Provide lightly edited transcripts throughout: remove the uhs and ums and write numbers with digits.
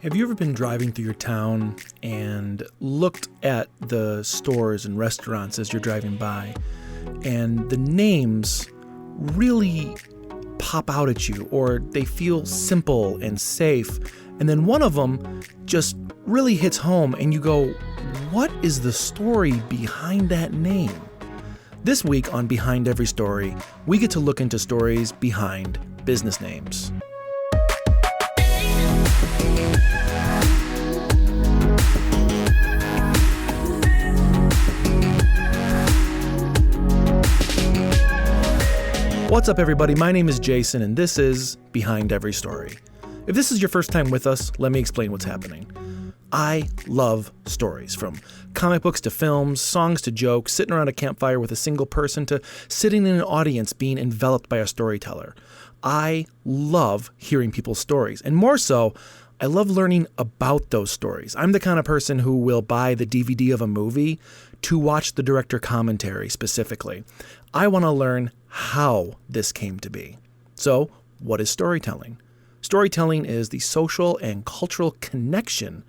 Have you ever been driving through your town and looked at the stores and restaurants as you're driving by, and the names really pop out at you, or they feel simple and safe, and then one of them just really hits home and you go, what is the story behind that name? This week on Behind Every Story, we get to look into stories behind business names. What's up, everybody? My name is Jason, and this is Behind Every Story. If this is your first time with us, let me explain what's happening. I love stories, from comic books to films, songs to jokes, sitting around a campfire with a single person to sitting in an audience being enveloped by a storyteller. I love hearing people's stories, and more so, I love learning about those stories. I'm the kind of person who will buy the DVD of a movie to watch the director commentary specifically. I want to learn how this came to be. So, what is storytelling? Storytelling is the social and cultural connection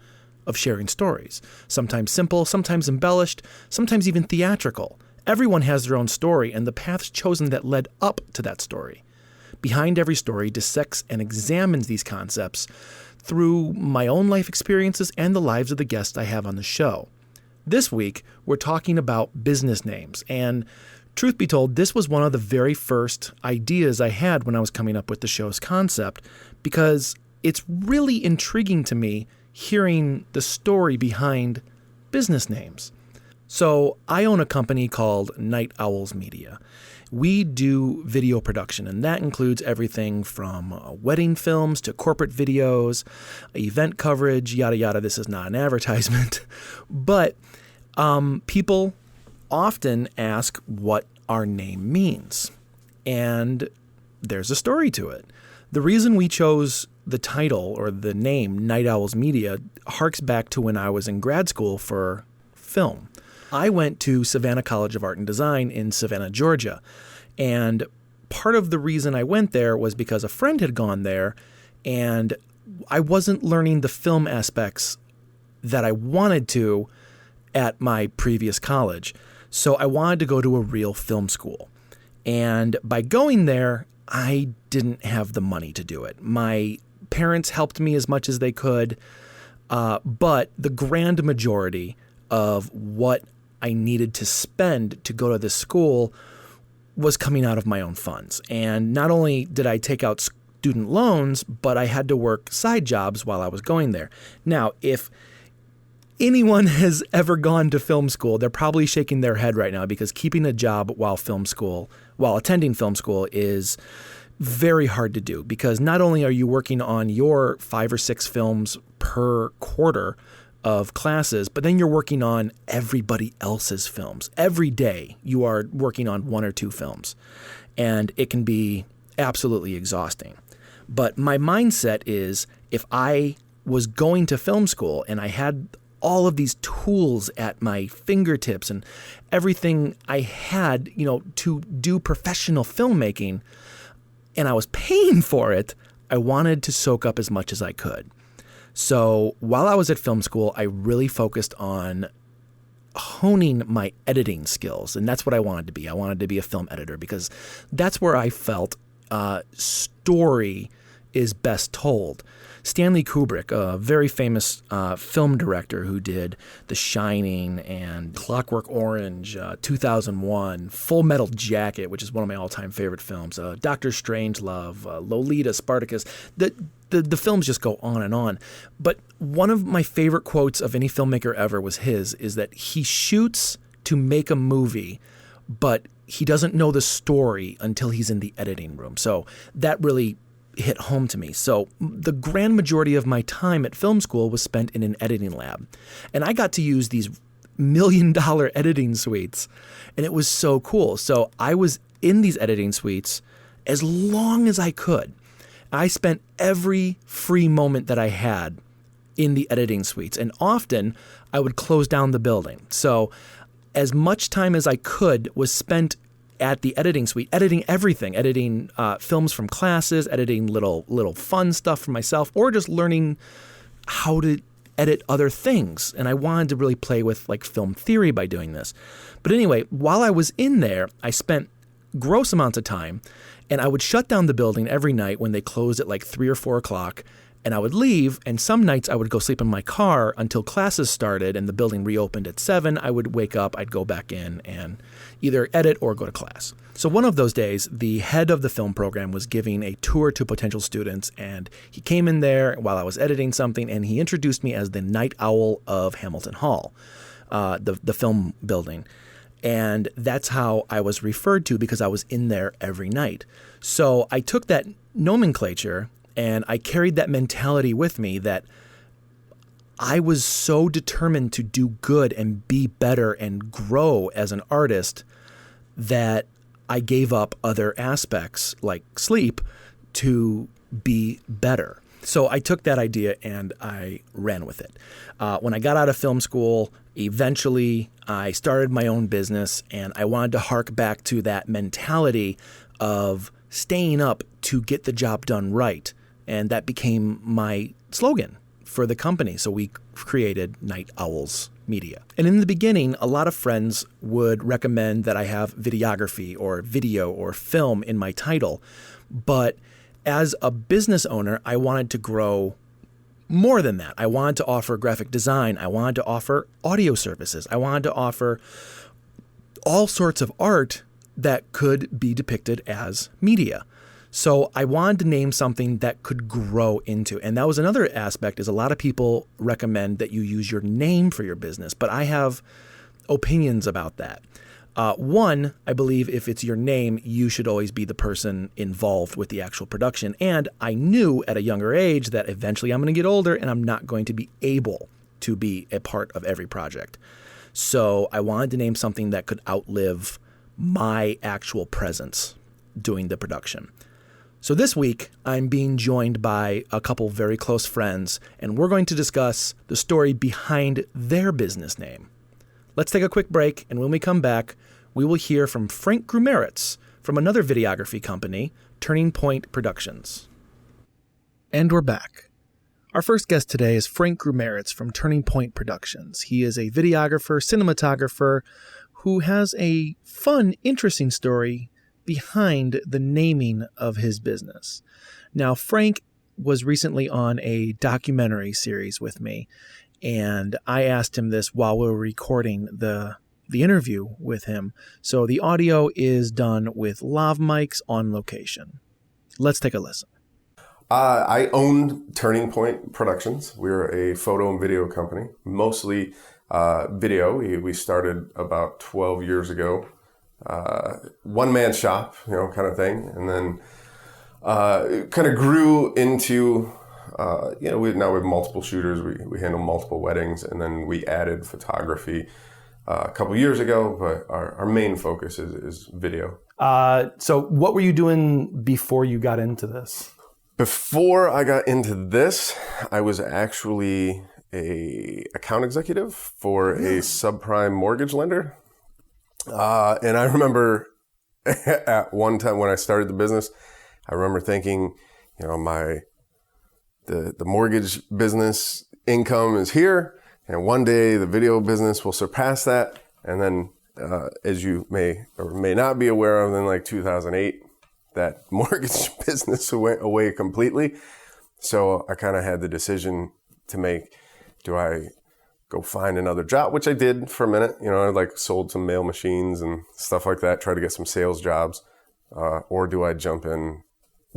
of sharing stories. Sometimes simple, sometimes embellished, sometimes even theatrical. Everyone has their own story and the paths chosen that led up to that story. Behind Every Story dissects and examines these concepts through my own life experiences and the lives of the guests I have on the show. This week, we're talking about business names, and truth be told, this was one of the very first ideas I had when I was coming up with the show's concept, because it's really intriguing to me hearing the story behind business names. So I own a company called Night Owls Media. We do video production, and that includes everything from wedding films to corporate videos, event coverage, yada yada. This is not an advertisement, but people often ask what our name means, and there's a story to it. The reason we chose the title or the name Night Owls Media harks back to when I was in grad school for film. I went to Savannah College of Art and Design in Savannah, Georgia, and part of the reason I went there was because a friend had gone there, and I wasn't learning the film aspects that I wanted to at my previous college. So I wanted to go to a real film school. And by going there, I didn't have the money to do it. My parents helped me as much as they could, but the grand majority of what I needed to spend to go to this school was coming out of my own funds. And not only did I take out student loans, but I had to work side jobs while I was going there. Now, if anyone has ever gone to film school, they're probably shaking their head right now, because keeping a job while attending film school is very hard to do, because not only are you working on your 5 or 6 films per quarter of classes, but then you're working on everybody else's films. Every day you are working on 1 or 2 films, and it can be absolutely exhausting. But my mindset is, if I was going to film school and I had all of these tools at my fingertips and everything I had, to do professional filmmaking, and I was paying for it, I wanted to soak up as much as I could. So while I was at film school, I really focused on honing my editing skills, and that's what I wanted to be. I wanted to be a film editor, because that's where I felt story is best told. Stanley Kubrick, a very famous film director who did The Shining and Clockwork Orange, 2001, Full Metal Jacket, which is one of my all-time favorite films, Dr. Strangelove, Lolita, Spartacus. The films just go on and on. But one of my favorite quotes of any filmmaker ever is that he shoots to make a movie, but he doesn't know the story until he's in the editing room. So that really hit home to me. So the grand majority of my time at film school was spent in an editing lab. And I got to use these $1 million editing suites, and it was so cool. So I was in these editing suites as long as I could. I spent every free moment that I had in the editing suites, and often I would close down the building. So as much time as I could was spent at the editing suite, editing everything, editing films from classes, editing little fun stuff for myself, or just learning how to edit other things. And I wanted to really play with like film theory by doing this. But anyway, while I was in there, I spent gross amounts of time, and I would shut down the building every night when they closed at like 3 or 4 o'clock. And I would leave, and some nights I would go sleep in my car until classes started and the building reopened at 7. I would wake up, I'd go back in and either edit or go to class. So one of those days, the head of the film program was giving a tour to potential students, and he came in there while I was editing something, and he introduced me as the night owl of Hamilton Hall, the film building. And that's how I was referred to because I was in there every night. So I took that nomenclature and I carried that mentality with me that I was so determined to do good and be better and grow as an artist that I gave up other aspects like sleep to be better. So I took that idea and I ran with it. When I got out of film school, eventually I started my own business, and I wanted to hark back to that mentality of staying up to get the job done right. And that became my slogan for the company. So we created Night Owls Media. And in the beginning, a lot of friends would recommend that I have videography or video or film in my title. But as a business owner, I wanted to grow more than that. I wanted to offer graphic design. I wanted to offer audio services. I wanted to offer all sorts of art that could be depicted as media. So I wanted to name something that could grow into. And that was another aspect, is a lot of people recommend that you use your name for your business, but I have opinions about that. One, I believe if it's your name, you should always be the person involved with the actual production. And I knew at a younger age that eventually I'm going to get older and I'm not going to be able to be a part of every project. So I wanted to name something that could outlive my actual presence doing the production. So this week, I'm being joined by a couple very close friends, and we're going to discuss the story behind their business name. Let's take a quick break, and when we come back, we will hear from Frank Grumeritz from another videography company, Turning Point Productions. And we're back. Our first guest today is Frank Grumeritz from Turning Point Productions. He is a videographer, cinematographer, who has a fun, interesting story behind the naming of his business. Now, Frank was recently on a documentary series with me, and I asked him this while we were recording the interview with him. So the audio is done with lav mics on location. Let's take a listen. I own Turning Point Productions. We're a photo and video company, mostly video. We started about 12 years ago. One-man shop, kind of thing. And then kind of grew into, we have multiple shooters. We handle multiple weddings. And then we added photography a couple years ago. But our main focus is video. So what were you doing before you got into this? Before I got into this, I was actually a account executive for a subprime mortgage lender. And I remember at one time when I started the business, I remember thinking, the mortgage business income is here, and one day the video business will surpass that. And then, as you may or may not be aware of, in like 2008, that mortgage business went away completely. So I kind of had the decision to make: do I go find another job, which I did for a minute. I sold some mail machines and stuff like that, try to get some sales jobs, or do I jump in,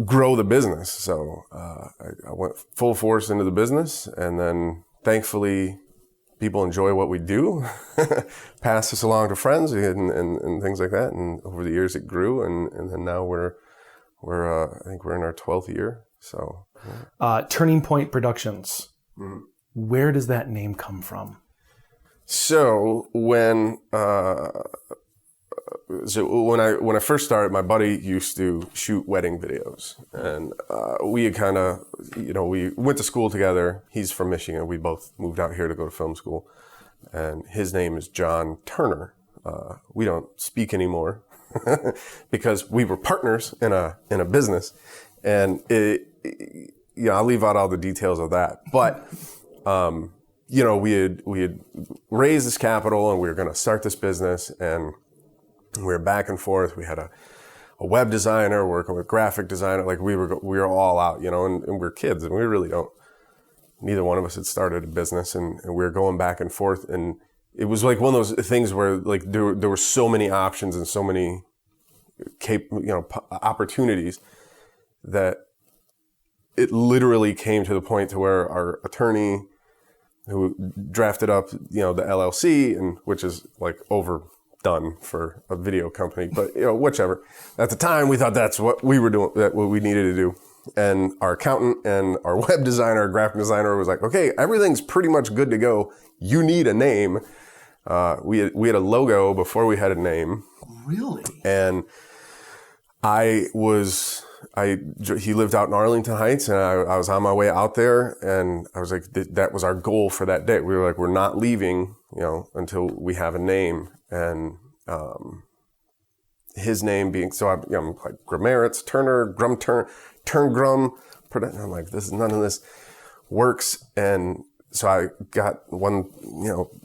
grow the business? So I went full force into the business, and then thankfully people enjoy what we do, pass this along to friends and things like that. And over the years it grew, and then now we're I think we're in our 12th year. So Turning Point Productions. Mm-hmm. Where does that name come from? So when I first started, my buddy used to shoot wedding videos, and we had kind of, we went to school together. He's from Michigan. We both moved out here to go to film school, and his name is John Turner. We don't speak anymore because we were partners in a business, and I'll leave out all the details of that, but we had raised this capital and we were going to start this business, and we were back and forth. We had a web designer working with graphic designer. Like we were all out, and we were kids, and we really neither one of us had started a business, and we were going back and forth. And it was like one of those things where like there were so many options and so many opportunities that it literally came to the point to where our attorney, who drafted up, the LLC, and which is like overdone for a video company, but whichever. At the time, we thought that's what we were doing, that what we needed to do. And our accountant and our web designer, our graphic designer was like, okay, everything's pretty much good to go. You need a name. We had a logo before we had a name. Really? And he lived out in Arlington Heights, and I was on my way out there, and I was like, that was our goal for that day. We were like, we're not leaving, until we have a name. And his name being, so I'm like Grameritz, Turner, Turngrum. I'm like, none of this works. And so I got one,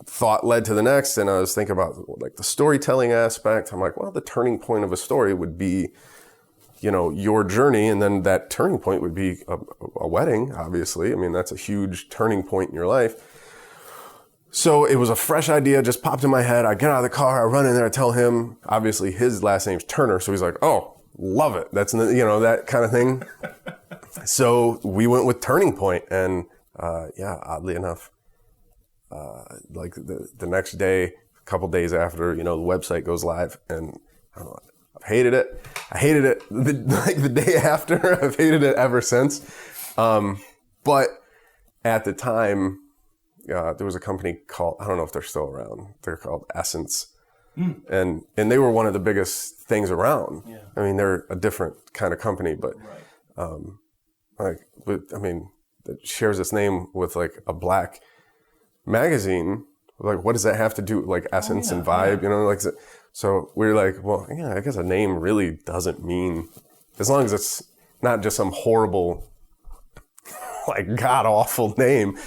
thought led to the next, and I was thinking about like the storytelling aspect. I'm like, well, the turning point of a story would be, your journey. And then that turning point would be a wedding, obviously. I mean, that's a huge turning point in your life. So it was a fresh idea, just popped in my head. I get out of the car, I run in there, I tell him, obviously his last name's Turner. So he's like, oh, love it. That's, that kind of thing. So we went with Turning Point, and oddly enough, like the next day, a couple days after, the website goes live, and I don't know, I've hated it. I hated it the day after. I've hated it ever since. But at the time, there was a company called, I don't know if they're still around. They're called Essence. And they were one of the biggest things around. Yeah. I mean, they're a different kind of company, but, that shares its name with like a black magazine. Like, what does that have to do with like essence and vibe? So we're like, well, I guess a name really doesn't mean, as long as it's not just some horrible, like god awful name,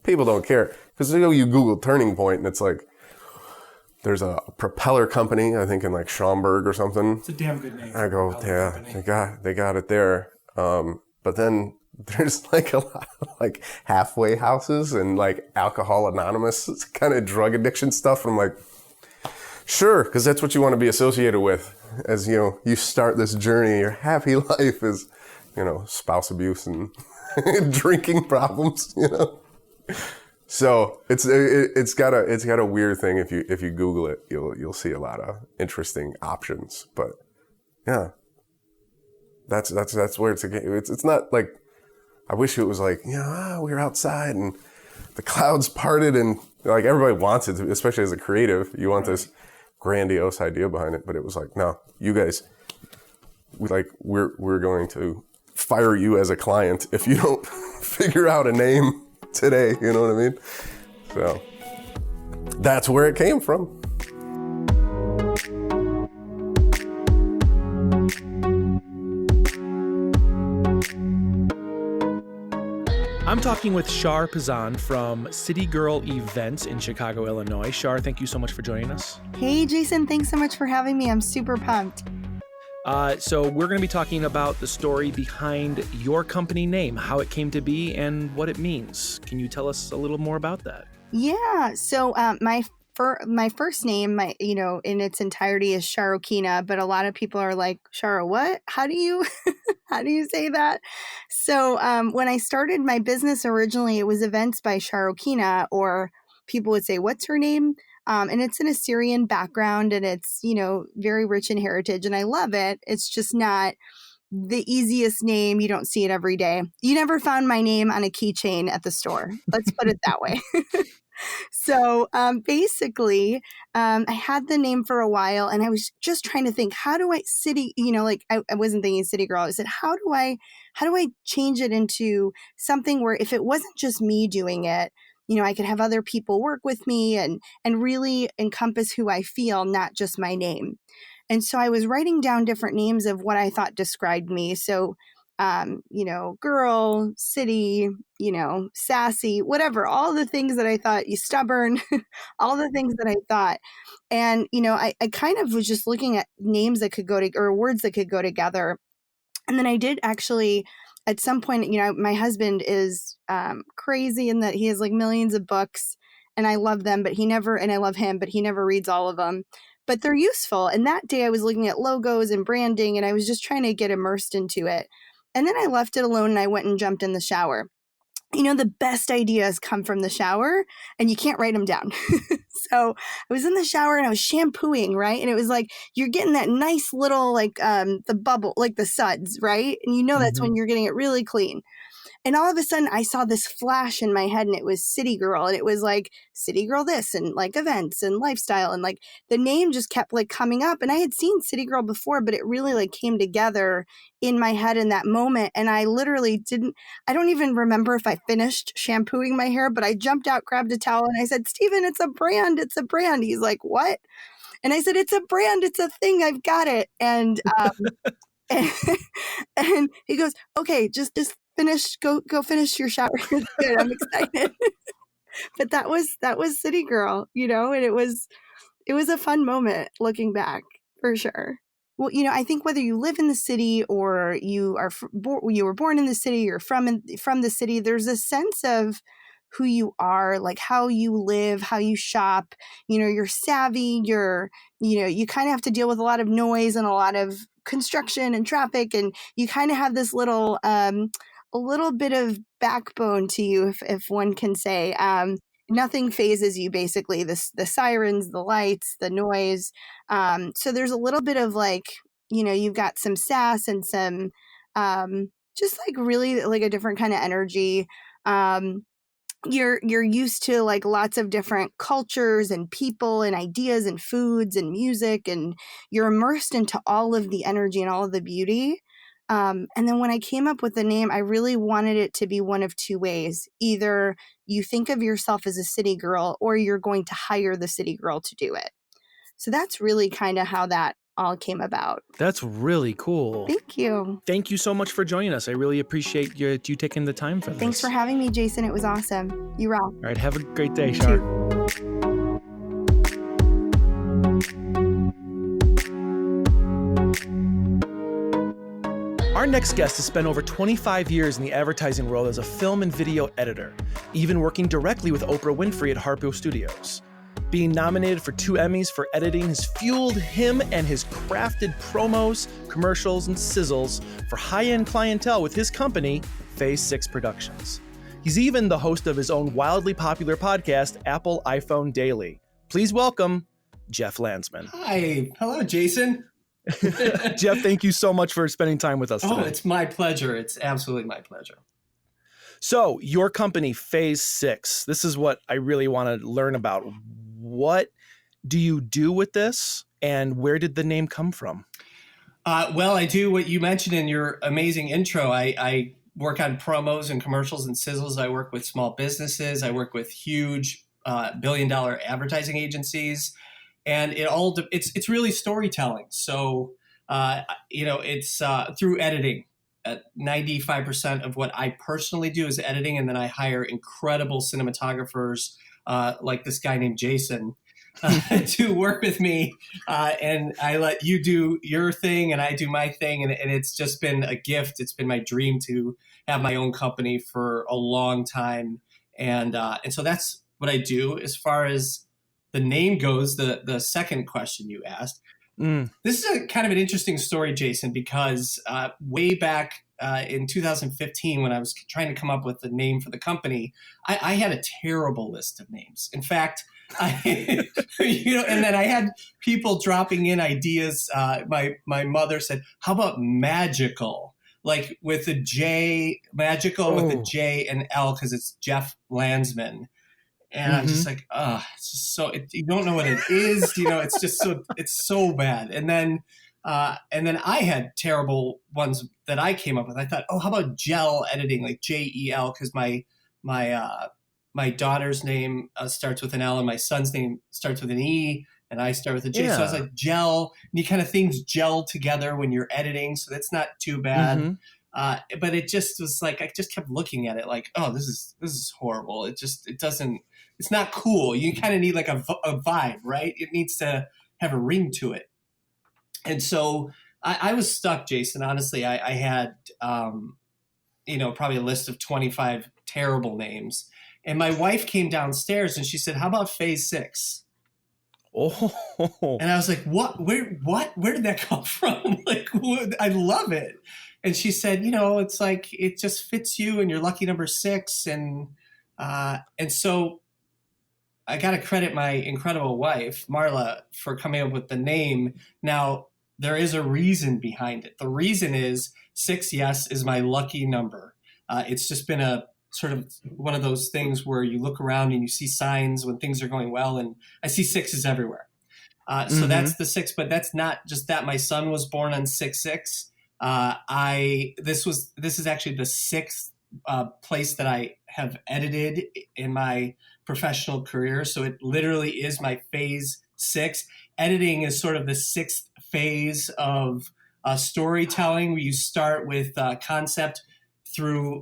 people don't care. Because you Google Turning Point, and it's like, there's a propeller company, I think in like Schaumburg or something. It's a damn good name. I go, yeah, they got it there. But then there's like a lot of like halfway houses and like Alcohol Anonymous kind of drug addiction stuff. And I'm like, sure, because that's what you want to be associated with as, you start this journey. Your happy life is, spouse abuse and drinking problems, So it's got a weird thing. If you Google it, you'll see a lot of interesting options. But yeah, that's where it's not like, I wish it was like, we were outside and the clouds parted, and like everybody wants it, especially as a creative, you want this grandiose idea behind it. But it was like, no, you guys, we're going to fire you as a client if you don't figure out a name today. You know what I mean? So that's where it came from. I'm talking with Shar Pazan from City Girl Events in Chicago, Illinois. Shar, thank you so much for joining us. Hey, Jason, thanks so much for having me. I'm super pumped. So we're going to be talking about the story behind your company name, how it came to be, and what it means. Can you tell us a little more about that? Yeah. So my first name, in its entirety is Sharokina, but a lot of people are like, Shara, what? How do you say that? So when I started my business originally, it was Events by Sharokina, or people would say, what's her name? And it's an Assyrian background, and it's, very rich in heritage, and I love it. It's just not the easiest name. You don't see it every day. You never found my name on a keychain at the store. Let's put it that way. So basically, I had the name for a while, and I was just trying to think, how do I I wasn't thinking City Girl. I said, how do I change it into something where if it wasn't just me doing it, I could have other people work with me and really encompass who I feel, not just my name. And so I was writing down different names of what I thought described me. So girl, city, sassy, whatever, all the things that I thought, you stubborn, all the things that I thought. And, I kind of was just looking at names that could go to, or words that could go together. And then I did actually, at some point, my husband is crazy in that he has like millions of books, and I love them, and I love him, but he never reads all of them. But they're useful. And that day I was looking at logos and branding, and I was just trying to get immersed into it. And then I left it alone and I went and jumped in the shower. The best ideas come from the shower, and you can't write them down. So I was in the shower and I was shampooing, right? And it was like, you're getting that nice little, like the bubble, like the suds, right? And that's when you're getting it really clean. And all of a sudden I saw this flash in my head, and it was City Girl. And it was like City Girl this, and like events and lifestyle. And like the name just kept like coming up. And I had seen City Girl before, but it really like came together in my head in that moment. And I literally I don't even remember if I finished shampooing my hair, but I jumped out, grabbed a towel, and I said, Steven, it's a brand. It's a brand. He's like, what? And I said, it's a brand. It's a thing. I've got it. And, and he goes, okay, just finish, go finish your shower. It's good. I'm excited. But that was City Girl, and it was a fun moment looking back, for sure. Well, I think whether you live in the city or you were born in the city, you're from the city, there's a sense of who you are, like how you live, how you shop, you're savvy, you kind of have to deal with a lot of noise and a lot of construction and traffic. And you kind of have this little, a little bit of backbone to you, if one can say. Nothing phases you, basically. The sirens, the lights, the noise. So there's a little bit of like, you've got some sass and some just like really like a different kind of energy. You're used to like lots of different cultures and people and ideas and foods and music, and you're immersed into all of the energy and all of the beauty. And then when I came up with the name, I really wanted it to be one of two ways. Either you think of yourself as a city girl, or you're going to hire the city girl to do it. So that's really kind of how that all came about. That's really cool. Thank you. Thank you so much for joining us. I really appreciate you taking the time for this. Thanks for having me, Jason. It was awesome. You rock. All right. Have a great day, Shar. Our next guest has spent over 25 years in the advertising world as a film and video editor, even working directly with Oprah Winfrey at Harpo Studios. Being nominated for 2 Emmys for editing has fueled him and his crafted promos, commercials, and sizzles for high-end clientele with his company, Phase 6 Productions. He's even the host of his own wildly popular podcast, Apple iPhone Daily. Please welcome Jeff Landsman. Hi. Hello, Jason. Jeff, thank you so much for spending time with us today. Oh, it's my pleasure. It's absolutely my pleasure. So your company, Phase 6, this is what I really want to learn about. What do you do with this, and where did the name come from? Well, I do what you mentioned in your amazing intro. I work on promos and commercials and sizzles. I work with small businesses. I work with huge billion-dollar advertising agencies. And it's really storytelling. So, it's through editing. 95% of what I personally do is editing. And then I hire incredible cinematographers like this guy named Jason to work with me. And I let you do your thing and I do my thing. And it's just been a gift. It's been my dream to have my own company for a long time. And so that's what I do. As far as the name goes, the second question you asked, this is a kind of an interesting story, Jason, because way back in 2015, when I was trying to come up with the name for the company, I had a terrible list of names. In fact, and then I had people dropping in ideas. My mother said, "How about magical?" Like with a J, magical with a J and L, because it's Jeff Landsman. And I'm just like, it's just so, you don't know what it is. It's just it's so bad. And then I had terrible ones that I came up with. I thought, how about gel editing, like JEL, because my daughter's name starts with an L and my son's name starts with an E and I start with a J. Yeah. So I was like, gel, and things gel together when you're editing. So that's not too bad. But it just was like, I just kept looking at it like, oh, this is horrible. It's not cool. You kind of need like a vibe, right? It needs to have a ring to it. And so I was stuck, Jason. Honestly, I had, probably a list of 25 terrible names. And my wife came downstairs and she said, how about phase 6? Oh, and I was like, what? Where did that come from? Like, I love it. And she said, it's like, it just fits you and you're lucky number 6. And so I got to credit my incredible wife, Marla, for coming up with the name. Now, there is a reason behind it. The reason is 6, yes, is my lucky number. It's just been a sort of one of those things where you look around and you see signs when things are going well, and I see 6s everywhere. So that's the 6, but that's not just that. My son was born on 6/6. This is actually the 6th place that I have edited in my professional career. So it literally is my phase 6. Editing is sort of the 6th phase of storytelling, where you start with concept through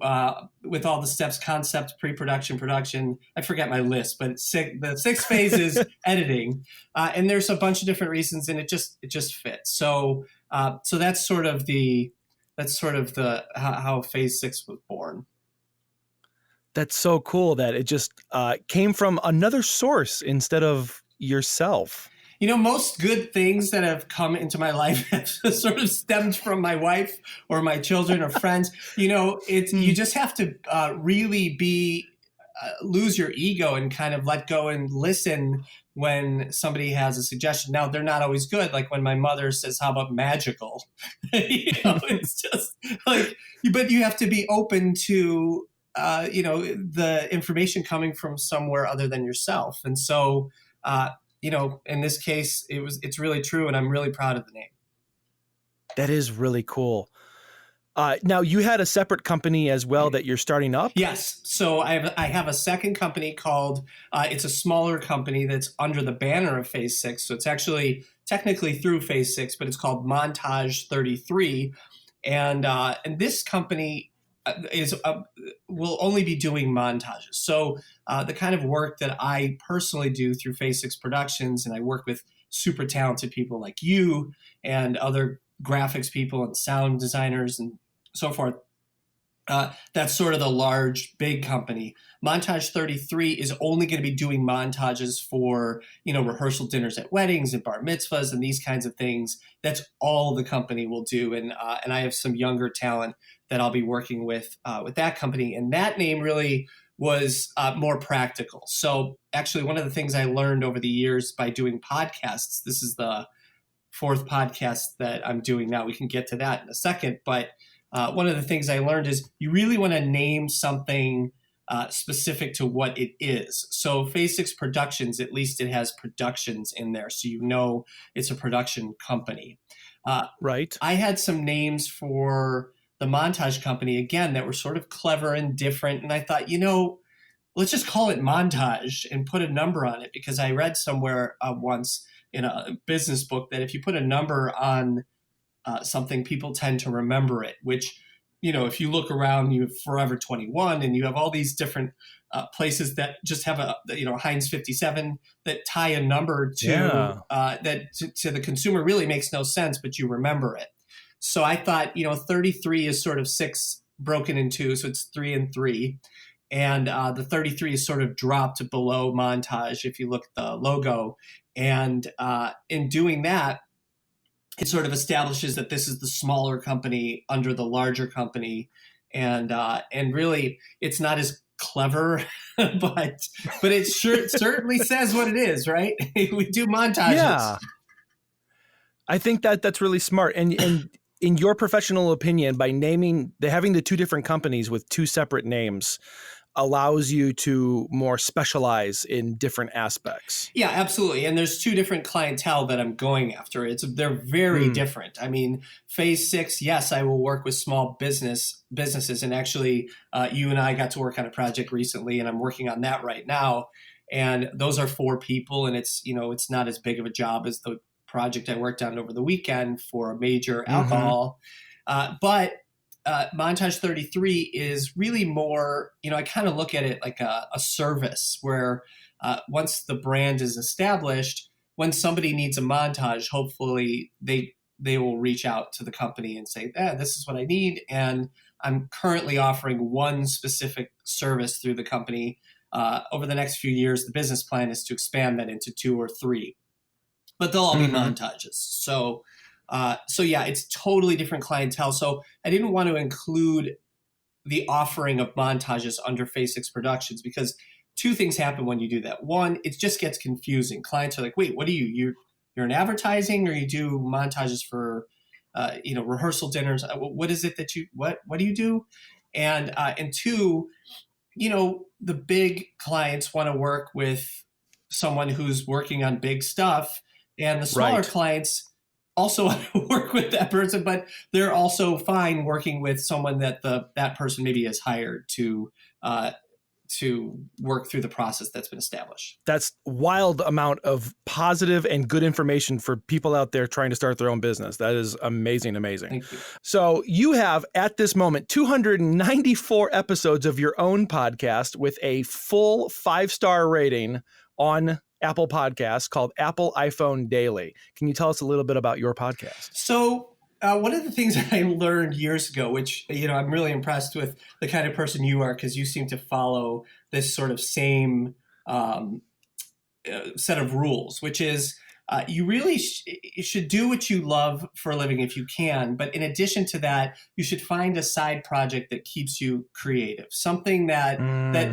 with all the steps: concept, pre-production, production. I forget my list, but the 6th phase is editing, and there's a bunch of different reasons, and it just fits. So that's sort of the how phase 6 was born. That's so cool that it just came from another source instead of yourself. Most good things that have come into my life have sort of stemmed from my wife or my children or friends. You just have to really lose your ego and kind of let go and listen when somebody has a suggestion. Now, they're not always good. Like when my mother says, how about magical? It's just like, but you have to be open to, the information coming from somewhere other than yourself. And so, in this case, it's really true, and I'm really proud of the name. That is really cool. Now, you had a separate company as well that you're starting up? Yes. So I have a second company called, it's a smaller company that's under the banner of Phase 6. So it's actually technically through Phase 6, but it's called Montage 33. And this company will only be doing montages. So the kind of work that I personally do through Phase 6 Productions, and I work with super talented people like you and other graphics people and sound designers and so forth. That's sort of the large, big company. Montage 33 is only going to be doing montages for, rehearsal dinners at weddings and bar mitzvahs and these kinds of things. That's all the company will do. And I have some younger talent that I'll be working with that company. And that name really was more practical. So actually, one of the things I learned over the years by doing podcasts, this is the 4th podcast that I'm doing now. We can get to that in a second. But one of the things I learned is you really want to name something specific to what it is. So Phase 6 Productions, at least it has productions in there. So it's a production company. Right. I had some names for the montage company, again, that were sort of clever and different. And I thought, let's just call it Montage and put a number on it, because I read somewhere once in a business book that if you put a number on something, people tend to remember it, which, if you look around, you have Forever 21 and you have all these different places that just have Heinz 57 that tie a number to to the consumer really makes no sense, but you remember it. So I thought, 33 is sort of 6 broken in 2, so it's 3 and 3. And the 33 is sort of dropped below Montage if you look at the logo. And in doing that, it sort of establishes that this is the smaller company under the larger company. And really, it's not as clever, but it certainly says what it is, right? We do montages. Yeah. I think that's really smart. And in your professional opinion, by having the 2 different companies with 2 separate names allows you to more specialize in different aspects. Yeah, absolutely. And there's 2 different clientele that I'm going after. They're very different. I mean, Phase 6, yes, I will work with small businesses. And actually, you and I got to work on a project recently, and I'm working on that right now. And those are 4 people, and it's not as big of a job as the project I worked on over the weekend for a major alcohol. But Montage 33 is really more, I kind of look at it like a service where once the brand is established, when somebody needs a montage, hopefully they will reach out to the company and say, this is what I need. And I'm currently offering one specific service through the company. Over the next few years, the business plan is to expand that into 2 or 3, but they'll all be montages. So yeah, it's totally different clientele. So I didn't want to include the offering of montages under Phase 6 Productions because 2 things happen when you do that. One, it just gets confusing. Clients are like, wait, what do you? You're in advertising, or you do montages for, rehearsal dinners? What is it that what do you do? And 2, the big clients want to work with someone who's working on big stuff, and the smaller clients also want to work with that person, but they're also fine working with someone that that person maybe has hired to work through the process that's been established. That's wild amount of positive and good information for people out there trying to start their own business. That is amazing. Thank you. So you have at this moment 294 episodes of your own podcast with a full 5-star rating on Apple Podcasts called Apple iPhone Daily. Can you tell us a little bit about your podcast? So one of the things that I learned years ago, which, I'm really impressed with the kind of person you are, because you seem to follow this sort of same set of rules, which is you really should do what you love for a living if you can. But in addition to that, you should find a side project that keeps you creative, something that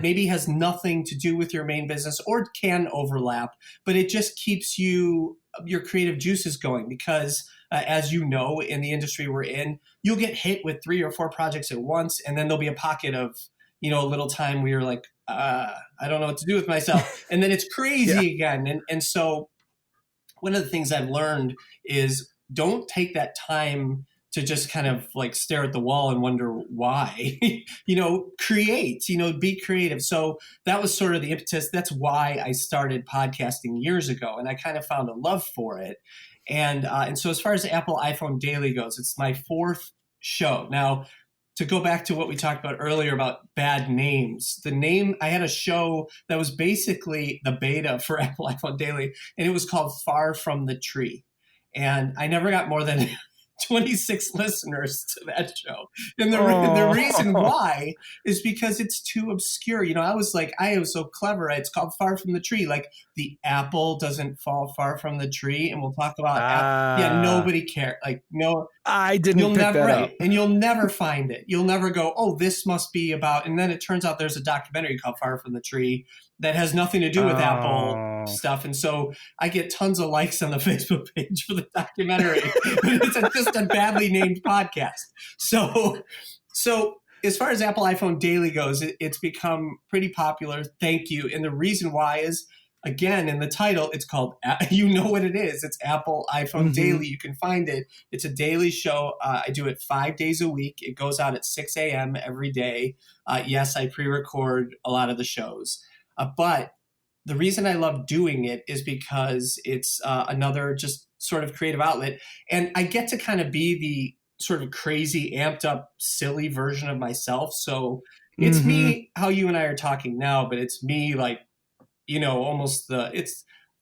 maybe has nothing to do with your main business or can overlap, but it just keeps your creative juices going because as you know, in the industry we're in, you'll get hit with 3 or 4 projects at once, and then there'll be a pocket of, a little time where you're like, I don't know what to do with myself. And then it's crazy again. And so one of the things I've learned is don't take that time to just kind of like stare at the wall and wonder why, create, be creative. So that was sort of the impetus. That's why I started podcasting years ago. And I kind of found a love for it. And so as far as the Apple iPhone Daily goes, it's my 4th show. Now, to go back to what we talked about earlier about bad names, I had a show that was basically the beta for Apple iPhone Daily, and it was called Far From the Tree. And I never got more than 26 listeners to that show. And the reason why is because it's too obscure. I was so clever. It's called Far From the Tree. Like the apple doesn't fall far from the tree. And we'll talk about nobody cared. Like, no, I didn't pick that up. And you'll never find it. You'll never go, oh, this must be about, and then it turns out there's a documentary called Far From the Tree that has nothing to do with Apple stuff. And so I get tons of likes on the Facebook page for the documentary. It's just a badly named podcast. So as far as Apple iPhone Daily goes, it's become pretty popular. Thank you. And the reason why is, again, in the title, it's called, you know what it is. It's Apple iPhone Daily. You can find it. It's a daily show. I do it 5 days a week. It goes out at 6 a.m. every day. Yes, I pre-record a lot of the shows. But the reason I love doing it is because it's another just sort of creative outlet. And I get to kind of be the sort of crazy, amped up, silly version of myself. So it's me, how you and I are talking now, but it's me like, almost I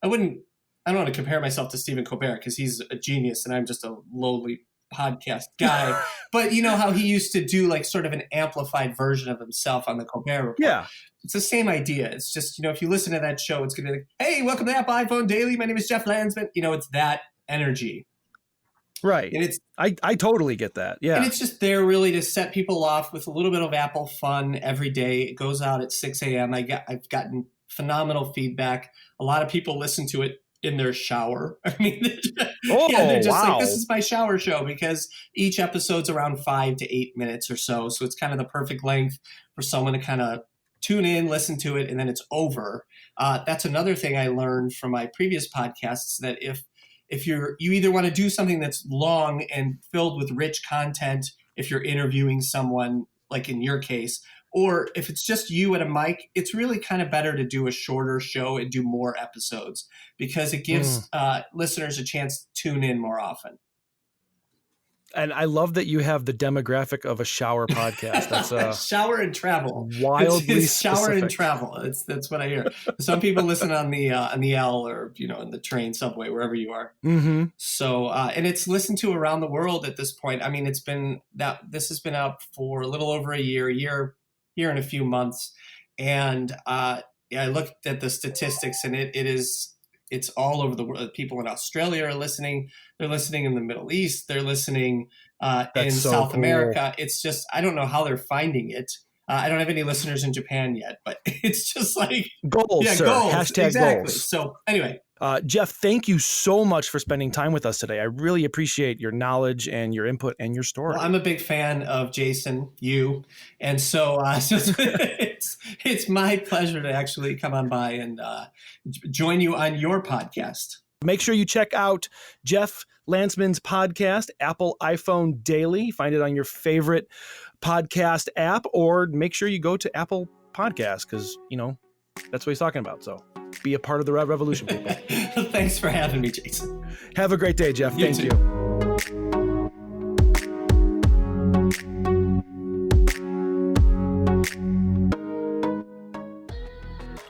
don't want to compare myself to Stephen Colbert because he's a genius and I'm just a lowly podcast guy. But you know how he used to do like sort of an amplified version of himself on the Colbert Report? Yeah. It's the same idea. It's just, if you listen to that show, it's going to be like, hey, welcome to Apple iPhone Daily. My name is Jeff Landsman. It's that energy. Right. And it's I totally get that. Yeah. And it's just there really to set people off with a little bit of Apple fun every day. It goes out at 6 a.m. I've gotten phenomenal feedback. A lot of people listen to it in their shower. I mean, they're just like, this is my shower show because each episode's around 5 to 8 minutes or so. So it's kind of the perfect length for someone to kind of tune in, listen to it, and then it's over. That's another thing I learned from my previous podcasts, that if you either want to do something that's long and filled with rich content, if you're interviewing someone, like in your case, or if it's just you at a mic, it's really kind of better to do a shorter show and do more episodes because it gives listeners a chance to tune in more often. And I love that you have the demographic of a shower podcast. That's shower and travel. Wildly it's shower specific. and travel. That's what I hear. Some people listen on the L or in the train, subway, wherever you are. Mm-hmm. So and it's listened to around the world at this point. I mean, this has been out for a little over a year and a few months, and I looked at the statistics, and it's all over the world. People in Australia are listening. They're listening in the Middle East. They're listening in so South cool. America. It's just, I don't know how they're finding it. I don't have any listeners in Japan yet, but it's just like goals, sir. Goals. Hashtag exactly. goals. So anyway. Jeff, thank you so much for spending time with us today. I really appreciate your knowledge and your input and your story. Well, I'm a big fan of Jason, and so it's my pleasure to actually come on by and join you on your podcast. Make sure you check out Jeff Landsman's podcast, Apple iPhone Daily. Find it on your favorite podcast app, or make sure you go to Apple Podcasts because, that's what he's talking about. So be a part of the revolution, people. Thanks for having me, Jason. Have a great day, Jeff. Thank you.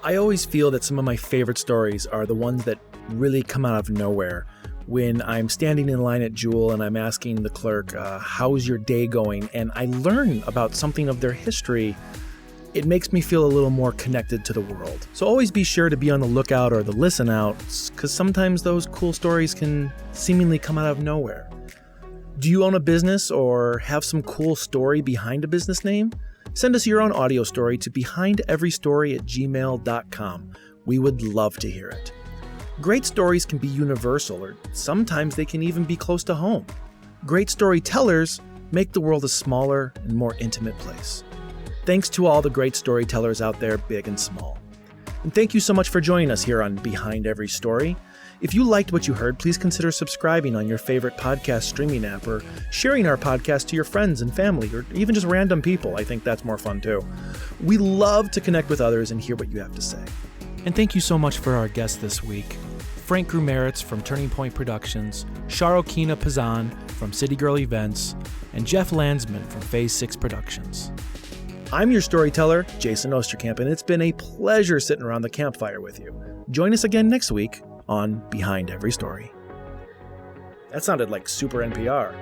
I always feel that some of my favorite stories are the ones that really come out of nowhere. When I'm standing in line at Jewel and I'm asking the clerk, how's your day going? And I learn about something of their history, it makes me feel a little more connected to the world. So always be sure to be on the lookout or the listen out, because sometimes those cool stories can seemingly come out of nowhere. Do you own a business or have some cool story behind a business name? Send us your own audio story to behindeverystory@gmail.com. We would love to hear it. Great stories can be universal, or sometimes they can even be close to home. Great storytellers make the world a smaller and more intimate place. Thanks to all the great storytellers out there, big and small. And thank you so much for joining us here on Behind Every Story. If you liked what you heard, please consider subscribing on your favorite podcast streaming app, or sharing our podcast to your friends and family, or even just random people. I think that's more fun too. We love to connect with others and hear what you have to say. And thank you so much for our guests this week. Frank Grumeritz from Turning Point Productions, Sharokina Pazan from City Girl Events, and Jeff Landsman from Phase 6 Productions. I'm your storyteller, Jason Osterkamp, and it's been a pleasure sitting around the campfire with you. Join us again next week on Behind Every Story. That sounded like super NPR.